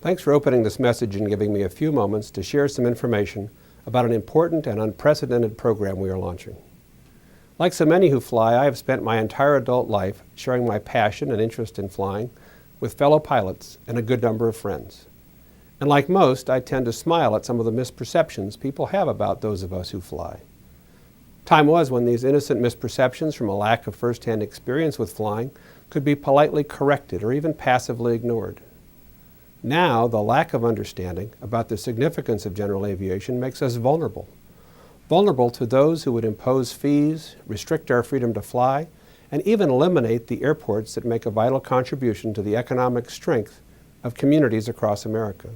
Thanks for opening this message and giving me a few moments to share some information about an important and unprecedented program we are launching. Like so many who fly, I have spent my entire adult life sharing my passion and interest in flying with fellow pilots and a good number of friends. And like most, I tend to smile at some of the misperceptions people have about those of us who fly. Time was when these innocent misperceptions from a lack of first-hand experience with flying could be politely corrected or even passively ignored. Now, the lack of understanding about the significance of general aviation makes us vulnerable. Vulnerable to those who would impose fees, restrict our freedom to fly, and even eliminate the airports that make a vital contribution to the economic strength of communities across America.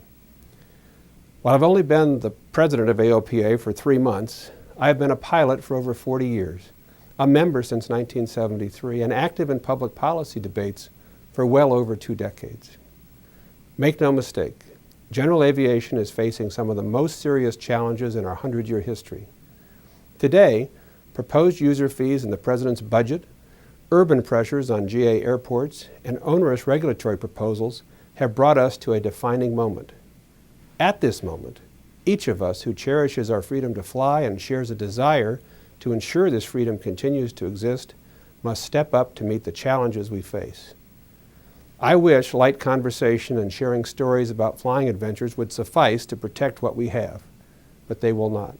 While I've only been the president of AOPA for 3 months, I have been a pilot for over 40 years, a member since 1973, and active in public policy debates for well over 2 decades. Make no mistake, general aviation is facing some of the most serious challenges in our 100-year history. Today, proposed user fees in the President's budget, urban pressures on GA airports, and onerous regulatory proposals have brought us to a defining moment. At this moment, each of us who cherishes our freedom to fly and shares a desire to ensure this freedom continues to exist must step up to meet the challenges we face. I wish light conversation and sharing stories about flying adventures would suffice to protect what we have, but they will not.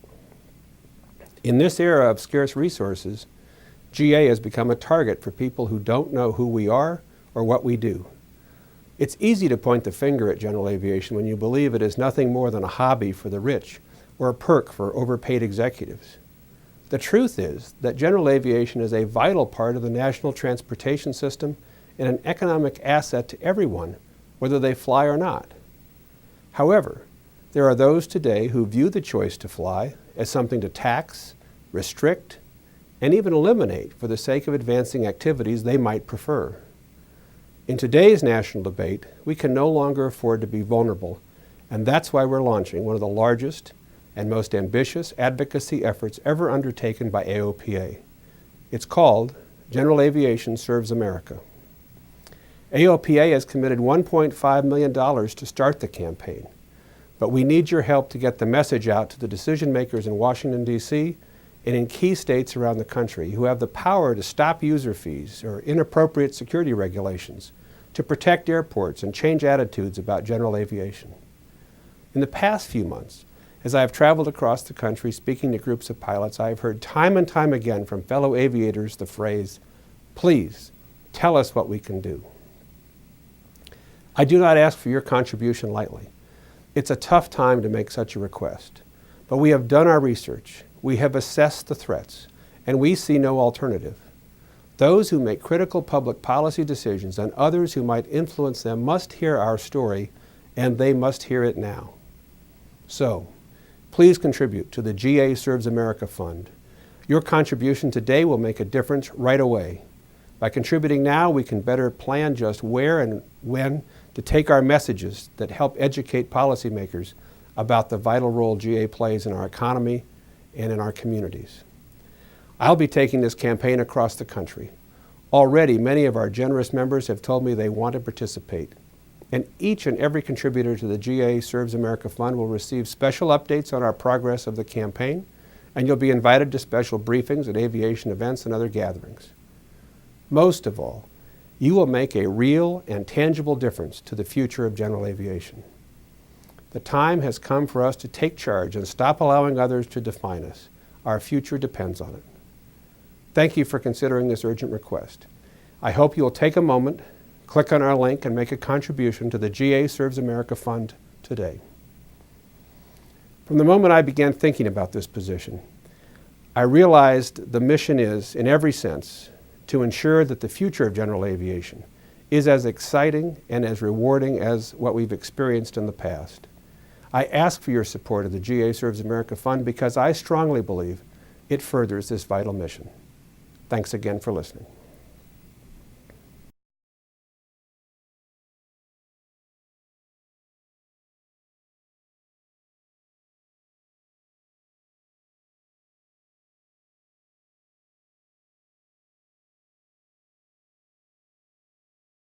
In this era of scarce resources, GA has become a target for people who don't know who we are or what we do. It's easy to point the finger at general aviation when you believe it is nothing more than a hobby for the rich or a perk for overpaid executives. The truth is that general aviation is a vital part of the national transportation system and an economic asset to everyone, whether they fly or not. However, there are those today who view the choice to fly as something to tax, restrict, and even eliminate for the sake of advancing activities they might prefer. In today's national debate, we can no longer afford to be vulnerable, and that's why we're launching one of the largest and most ambitious advocacy efforts ever undertaken by AOPA. It's called General Aviation Serves America. AOPA has committed $1.5 million to start the campaign, but we need your help to get the message out to the decision makers in Washington, D.C. and in key states around the country who have the power to stop user fees or inappropriate security regulations, to protect airports and change attitudes about general aviation. In the past few months, as I have traveled across the country speaking to groups of pilots, I have heard time and time again from fellow aviators the phrase, "Please, tell us what we can do." I do not ask for your contribution lightly. It's a tough time to make such a request, but we have done our research, we have assessed the threats, and we see no alternative. Those who make critical public policy decisions and others who might influence them must hear our story, and they must hear it now. So, please contribute to the GA Serves America Fund. Your contribution today will make a difference right away. By contributing now, we can better plan just where and when to take our messages that help educate policymakers about the vital role GA plays in our economy and in our communities. I'll be taking this campaign across the country. Already, many of our generous members have told me they want to participate. And each and every contributor to the GA Serves America Fund will receive special updates on our progress of the campaign, and you'll be invited to special briefings at aviation events and other gatherings. Most of all, you will make a real and tangible difference to the future of general aviation. The time has come for us to take charge and stop allowing others to define us. Our future depends on it. Thank you for considering this urgent request. I hope you will take a moment, click on our link, and make a contribution to the GA Serves America Fund today. From the moment I began thinking about this position, I realized the mission is, in every sense, to ensure that the future of general aviation is as exciting and as rewarding as what we've experienced in the past. I ask for your support of the GA Serves America Fund because I strongly believe it furthers this vital mission. Thanks again for listening.